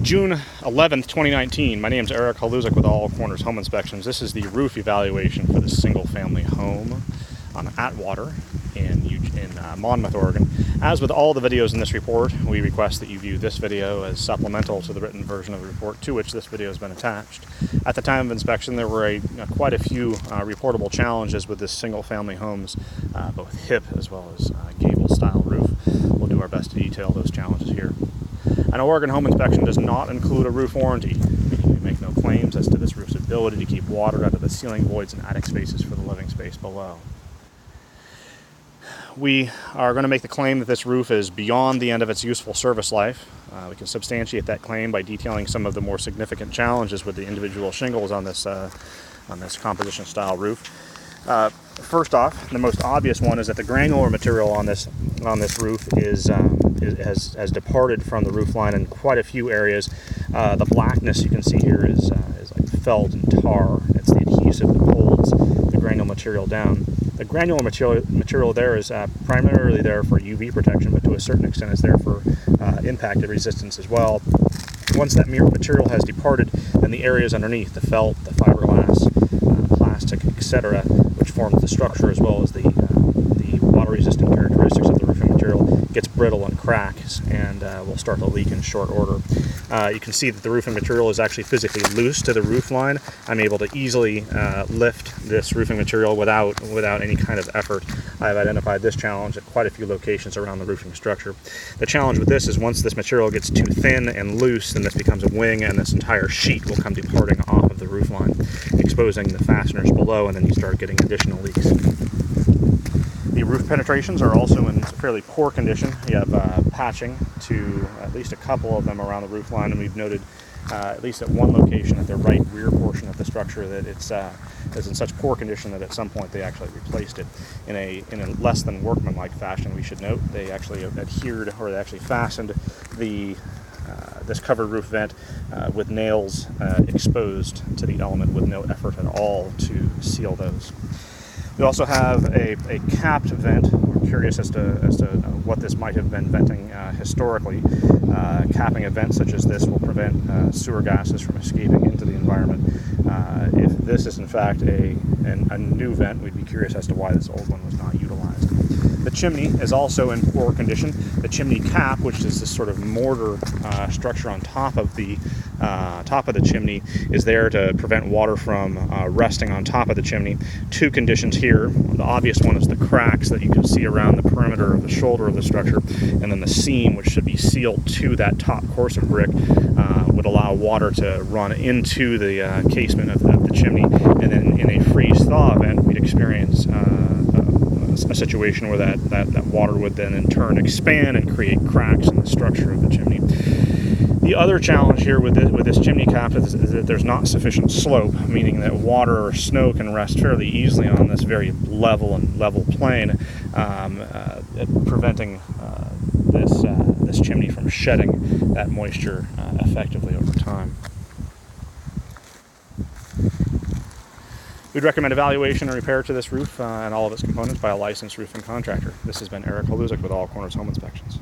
June 11th, 2019. My name is Eric Haluzak with All Corners Home Inspections. This is the roof evaluation for this single-family home on Atwood in Monmouth, Oregon. As with all the videos in this report, we request that you view this video as supplemental to the written version of the report to which this video has been attached. At the time of inspection, there were quite a few reportable challenges with this single-family home's both hip as well as gable-style roof. We'll do our best to detail those challenges here. An Oregon home inspection does not include a roof warranty, meaning we make no claims as to this roof's ability to keep water out of the ceiling voids and attic spaces for the living space below. We are going to make the claim that this roof is beyond the end of its useful service life. We can substantiate that claim by detailing some of the more significant challenges with the individual shingles on this composition style roof. First off, the most obvious one is that the granular material on this roof has departed from the roof line in quite a few areas. The blackness you can see here is like felt and tar. It's the adhesive that holds the granular material down. The granular material there is primarily there for UV protection, but to a certain extent is there for impact resistance as well. Once that material has departed, then the areas underneath, the felt, the fiberglass, plastic, etc., which forms the structure as well as the water-resistant characteristics of the roofing material, gets brittle and cracks and will start to leak in short order. You can see that the roofing material is actually physically loose to the roof line. I'm able to easily lift this roofing material without any kind of effort. I've identified this challenge at quite a few locations around the roofing structure. The challenge with this is once this material gets too thin and loose, then this becomes a wing and this entire sheet will come departing off of the roof line, exposing the fasteners below, and then you start getting additional leaks. The roof penetrations are also in fairly poor condition. You have patching to at least a couple of them around the roof line, and we've noted at least at one location at the right rear portion of the structure that it's in such poor condition that at some point they actually replaced it in a less than workmanlike fashion. We should note they actually adhered, or they actually fastened this covered roof vent with nails exposed to the element with no effort at all to seal those. We also have a capped vent. We're curious as to what this might have been venting historically. Capping a vent such as this will prevent sewer gases from escaping into the environment. If this is in fact a new vent, we'd be curious as to why this old one was not utilized. The chimney is also in poor condition. The chimney cap, which is this sort of mortar structure on top of the chimney, is there to prevent water from resting on top of the chimney. Two conditions here. The obvious one is the cracks that you can see around the perimeter of the shoulder of the structure, and then the seam, which should be sealed to that top course of brick, would allow water to run into the casement of the chimney, and then in a freeze-thaw event, we'd experience a situation where that water would then in turn expand and create cracks in the structure of the chimney. The other challenge here with this chimney cap is that there's not sufficient slope, meaning that water or snow can rest fairly easily on this very level plane, preventing this chimney from shedding that moisture effectively over time. We'd recommend evaluation and repair to this roof and all of its components by a licensed roofing contractor. This has been Eric Haluzak with All Corners Home Inspections.